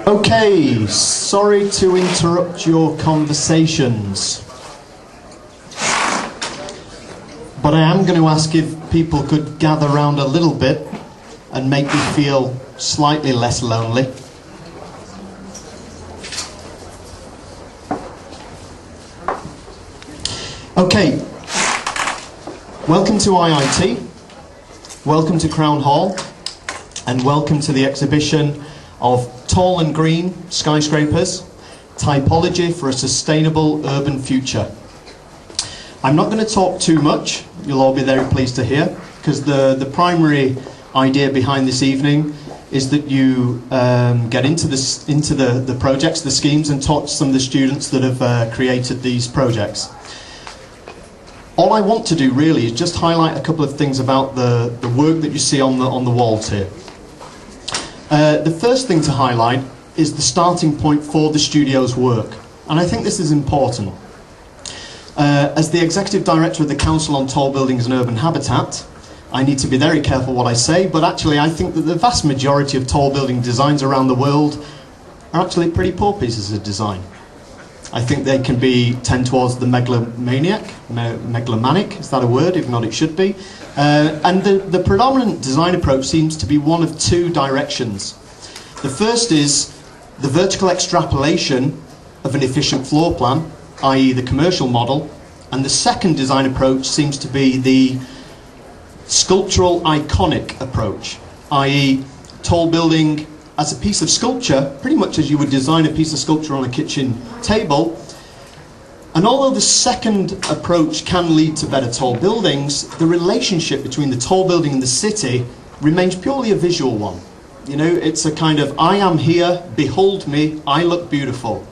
Okay, sorry to interrupt your conversations, but I am going to ask if people could gather round a little bit and make me feel slightly less lonely. Okay, welcome to IIT, welcome to Crown Hall, and welcome to the exhibition of Tall and Green Skyscrapers, Typology for a Sustainable Urban Future. I'm not going to talk too much, you'll all be very pleased to hear, because the primary idea behind this evening is that you get into the projects, the schemes, and talk to some of the students that have created these projects. All I want to do really is just highlight a couple of things about the work that you see on the walls here. The first thing to highlight is the starting point for the studio's work, and I think this is important. As the Executive Director of the Council on Tall Buildings and Urban Habitat, I need to be very careful what I say, but actually I think that the vast majority of tall building designs around the world are actually pretty poor pieces of design. I think they can tend towards the megalomaniac, is that a word? If not, it should be. And the predominant design approach seems to be one of two directions. The first is the vertical extrapolation of an efficient floor plan, i.e. the commercial model, and the second design approach seems to be the sculptural iconic approach, i.e. tall building as a piece of sculpture, pretty much as you would design a piece of sculpture on a kitchen table. And although the second approach can lead to better tall buildings, the relationship between the tall building and the city remains purely a visual one. You know, it's a kind of, I am here, behold me, I look beautiful.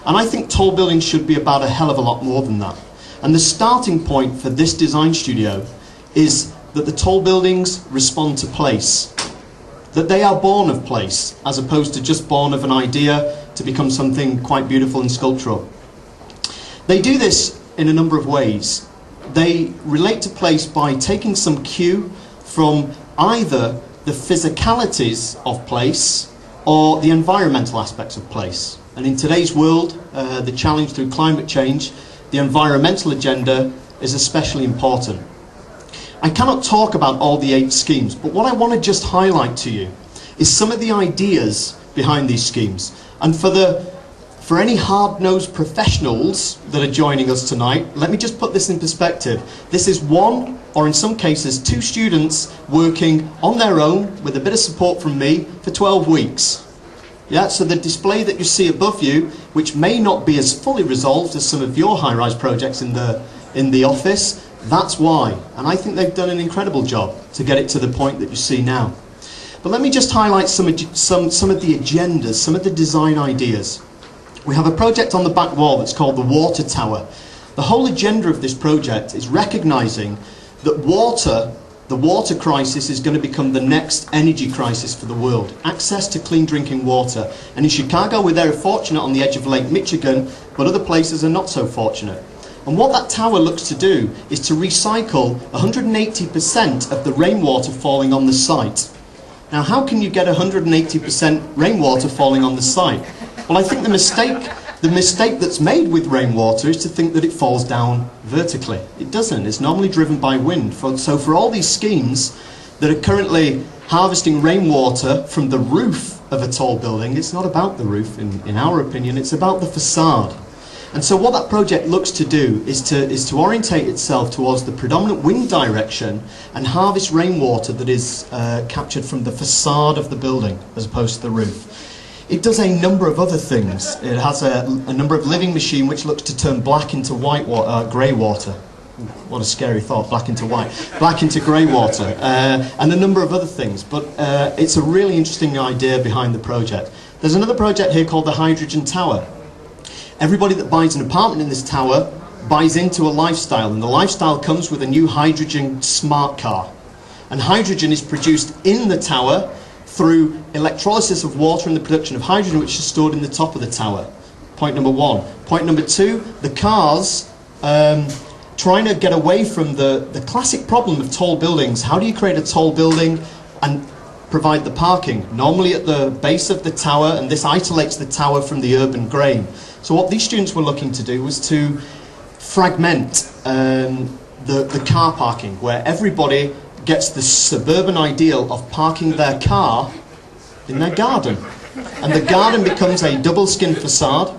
And I think tall buildings should be about a hell of a lot more than that. And the starting point for this design studio is that the tall buildings respond to place. That they are born of place, as opposed to just born of an idea to become something quite beautiful and sculptural. They do this in a number of ways. They relate to place by taking some cue from either the physicalities of place or the environmental aspects of place. And in today's world, the challenge through climate change, the environmental agenda is especially important. I cannot talk about all the 8 schemes, but what I want to just highlight to you is some of the ideas behind these schemes. And for any hard-nosed professionals that are joining us tonight, let me just put this in perspective. This is one, or in some cases, 2 students working on their own with a bit of support from me for 12 weeks. Yeah, so the display that you see above you, which may not be as fully resolved as some of your high-rise projects in the office, that's why. And I think they've done an incredible job to get it to the point that you see now. But let me just highlight some of the agendas, some of the design ideas. We have a project on the back wall that's called the Water Tower. The whole agenda of this project is recognizing that the water crisis is going to become the next energy crisis for the world. Access to clean drinking water. And in Chicago, we're very fortunate on the edge of Lake Michigan, but other places are not so fortunate. And what that tower looks to do is to recycle 180% of the rainwater falling on the site. Now, how can you get 180% rainwater falling on the site? Well, I think the mistake that's made with rainwater is to think that it falls down vertically. It doesn't. It's normally driven by wind. So for all these schemes that are currently harvesting rainwater from the roof of a tall building, it's not about the roof, in our opinion, it's about the facade. And so what that project looks to do is to orientate itself towards the predominant wind direction and harvest rainwater that is captured from the facade of the building as opposed to the roof. It does a number of other things. It has a number of living machine which looks to turn black into white grey water. What a scary thought, black into white. Black into grey water, and a number of other things. But it's a really interesting idea behind the project. There's another project here called the Hydrogen Tower. Everybody that buys an apartment in this tower buys into a lifestyle, and the lifestyle comes with a new hydrogen smart car. And hydrogen is produced in the tower through electrolysis of water and the production of hydrogen, which is stored in the top of the tower. Point number 1. Point number 2, the cars trying to get away from the classic problem of tall buildings. How do you create a tall building and provide the parking, normally at the base of the tower, and this isolates the tower from the urban grain. So what these students were looking to do was to fragment the car parking, where everybody gets the suburban ideal of parking their car in their garden. And the garden becomes a double-skin facade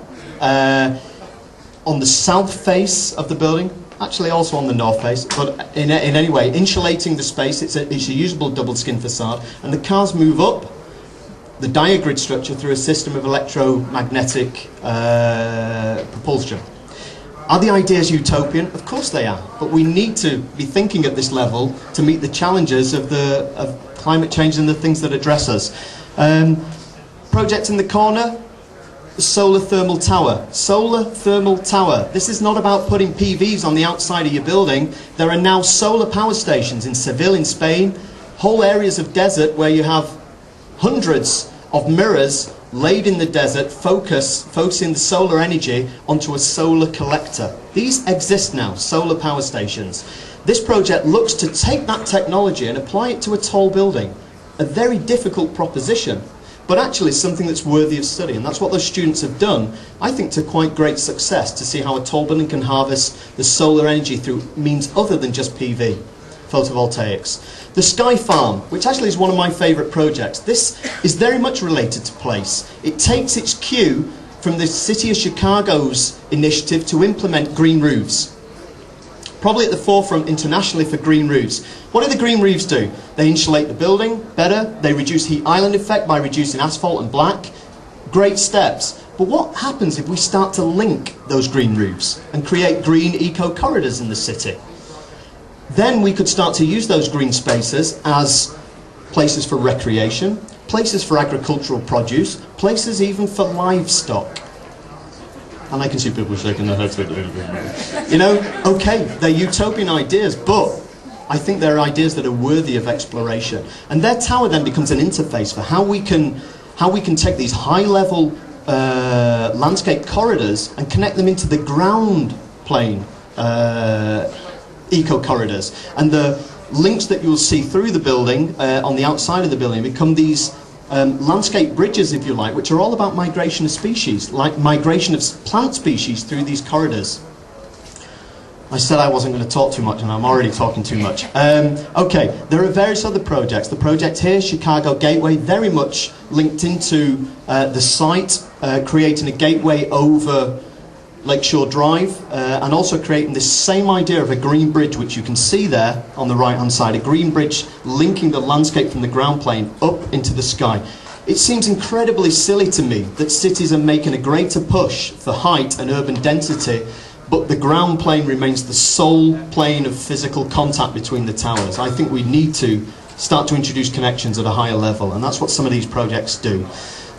on the south face of the building, actually also on the north face, but in any way, insulating the space. It's a usable double-skin facade, and the cars move up the diagrid structure through a system of electromagnetic propulsion. Are the ideas utopian? Of course they are, but we need to be thinking at this level to meet the challenges of climate change and the things that address us. Project in the corner, the solar thermal tower. Solar thermal tower. This is not about putting PVs on the outside of your building. There are now solar power stations in Seville, in Spain, whole areas of desert where you have hundreds of mirrors laid in the desert, focusing the solar energy onto a solar collector. These exist now, solar power stations. This project looks to take that technology and apply it to a tall building. A very difficult proposition, but actually something that's worthy of study, and that's what those students have done, I think, to quite great success, to see how a tall building can harvest the solar energy through means other than just PV, photovoltaics. The Sky Farm, which actually is one of my favourite projects. This is very much related to place. It takes its cue from the City of Chicago's initiative to implement green roofs. Probably at the forefront internationally for green roofs. What do the green roofs do? They insulate the building better, they reduce heat island effect by reducing asphalt and black. Great steps. But what happens if we start to link those green roofs and create green eco-corridors in the city? Then we could start to use those green spaces as places for recreation, places for agricultural produce, places even for livestock. And I can see people shaking their heads. You know, okay, they're utopian ideas, but I think they're ideas that are worthy of exploration. And their tower then becomes an interface for how we can take these high-level landscape corridors and connect them into the ground plane eco-corridors. And the links that you'll see through the building, on the outside of the building, become these landscape bridges, if you like, which are all about migration of species, like migration of plant species through these corridors. I said I wasn't going to talk too much, and I'm already talking too much. Okay, there are various other projects. The project here, Chicago Gateway, very much linked into the site, creating a gateway over Lakeshore Drive, and also creating this same idea of a green bridge, which you can see there on the right hand side, a green bridge linking the landscape from the ground plane up into the sky. It seems incredibly silly to me that cities are making a greater push for height and urban density, but the ground plane remains the sole plane of physical contact between the towers. I think we need to start to introduce connections at a higher level, and that's what some of these projects do.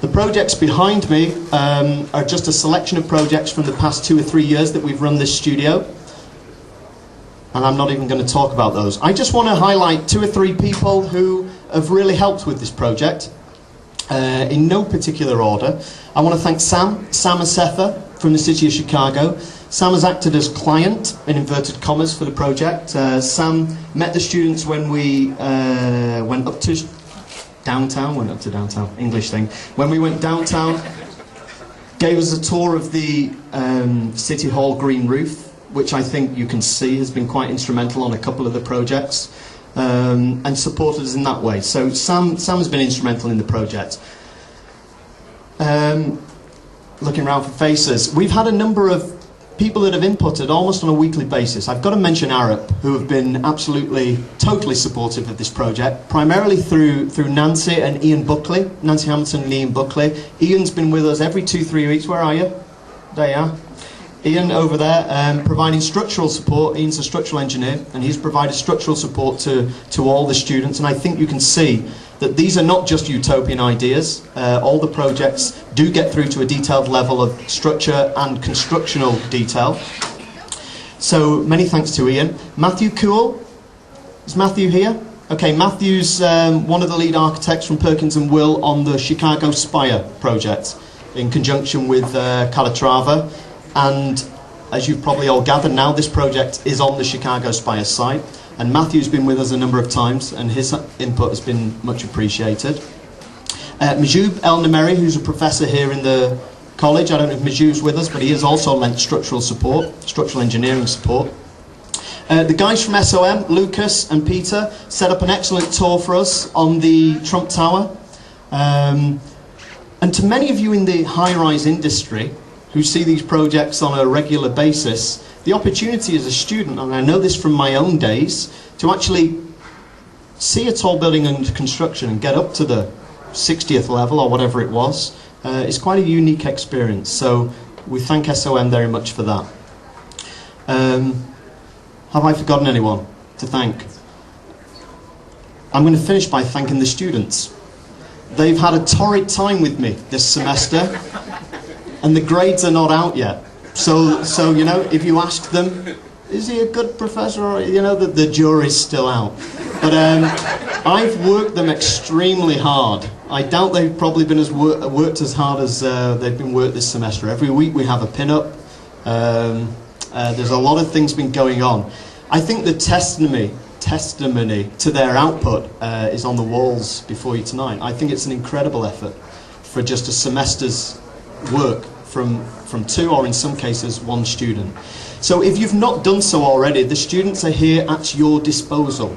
The projects behind me are just a selection of projects from the past 2 or 3 years that we've run this studio. And I'm not even going to talk about those. I just want to highlight 2 or 3 people who have really helped with this project, in no particular order. I want to thank Sam Asefa from the City of Chicago. Sam has acted as client, in inverted commas, for the project. Sam met the students when we went up to downtown, English thing. When we went downtown, gave us a tour of the City Hall green roof, which I think you can see has been quite instrumental on a couple of the projects, and supported us in that way. So Sam has been instrumental in the project. Looking around for faces, we've had a number of people that have inputted almost on a weekly basis. I've got to mention Arab, who have been absolutely, totally supportive of this project, primarily through Nancy and Ian Buckley, Nancy Hamilton and Ian Buckley. Ian's been with us every 2-3 weeks. Where are you? There you are. Ian over there, providing structural support. Ian's a structural engineer, and he's provided structural support to all the students, and I think you can see that these are not just utopian ideas. All the projects do get through to a detailed level of structure and constructional detail. So many thanks to Ian. Matthew Cool. Is Matthew here? Okay, Matthew's one of the lead architects from Perkins & Will on the Chicago Spire project in conjunction with Calatrava. And as you've probably all gathered now, this project is on the Chicago Spire site. And Matthew's been with us a number of times, and his input has been much appreciated. Majoub El Nameri, who's a professor here in the college. I don't know if Majoub's with us, but he has also lent structural engineering support. The guys from SOM, Lucas and Peter, set up an excellent tour for us on the Trump Tower. And to many of you in the high-rise industry who see these projects on a regular basis, the opportunity as a student, and I know this from my own days, to actually see a tall building under construction and get up to the 60th level or whatever it was, is quite a unique experience. So we thank SOM very much for that. Have I forgotten anyone to thank? I'm going to finish by thanking the students. They've had a torrid time with me this semester, and the grades are not out yet. So you know, if you ask them, is he a good professor? Or, you know, the jury's still out. But I've worked them extremely hard. I doubt they've probably been worked as hard as they've been worked this semester. Every week we have a pin-up. There's a lot of things been going on. I think the testimony to their output is on the walls before you tonight. I think it's an incredible effort for just a semester's work from two, or in some cases, one student. So if you've not done so already, the students are here at your disposal.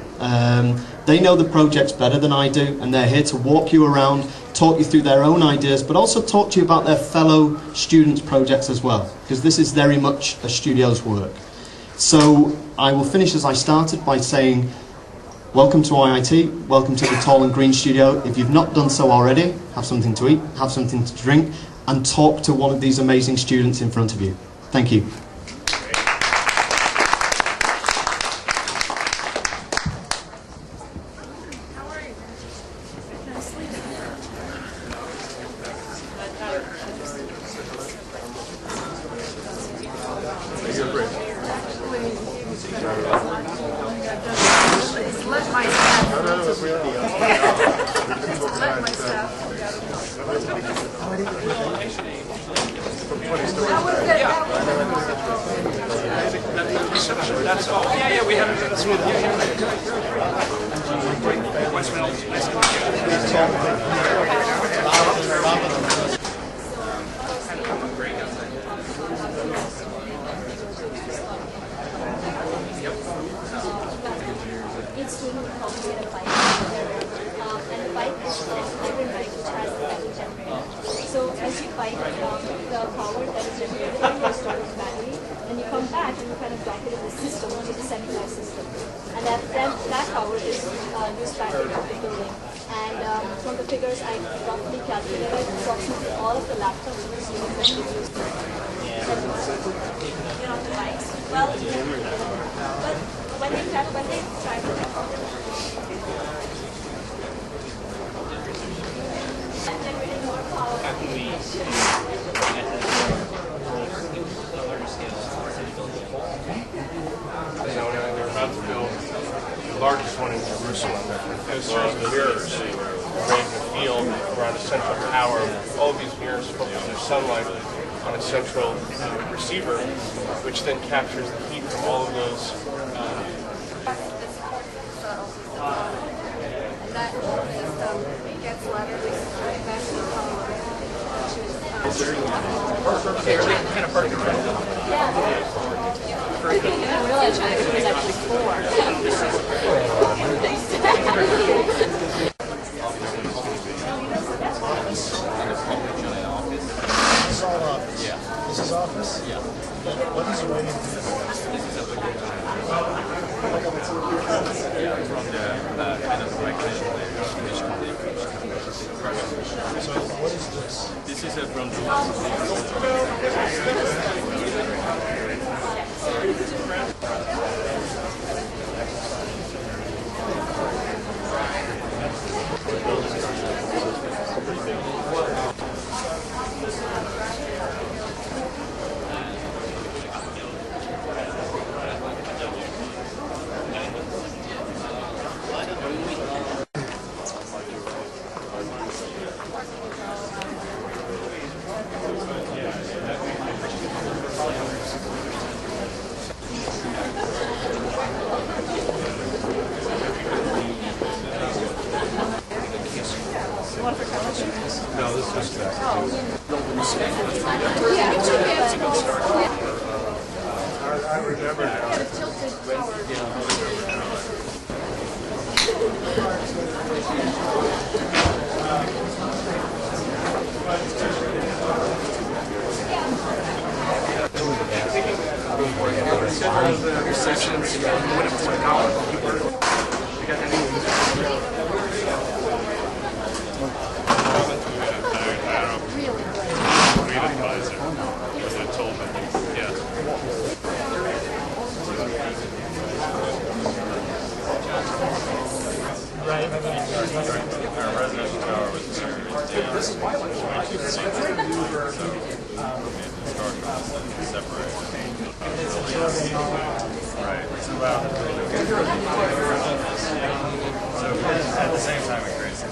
They know the projects better than I do, and they're here to walk you around, talk you through their own ideas, but also talk to you about their fellow students' projects as well, because this is very much a studio's work. So I will finish as I started by saying, welcome to IIT, welcome to the Tall and Green studio. If you've not done so already, have something to eat, have something to drink, and talk to one of these amazing students in front of you. Thank you. So as you bike the power that is generated from the storage battery, and you come back and you kind of dock it in the system, which is a centralized system. And that power is used back in the building. And from the figures I roughly calculated, approximately all of the laptops and students that we use on the bikes. Well, but when they try to generating more power. They're about to build the largest one in Jerusalem. It serves the mirrors arrayed in the field around a central tower. All of these mirrors focus their sunlight on a central receiver, which then captures the heat from all of those. That system gets laterally back to the power, Kind of perfect. I didn't realize it was actually 4. This is all office? Yeah. This is office? Yeah. What is writing? This is a book. Yeah, from the kind of regulation So what is this? This is from No, this is just I remember now. at the same time it creates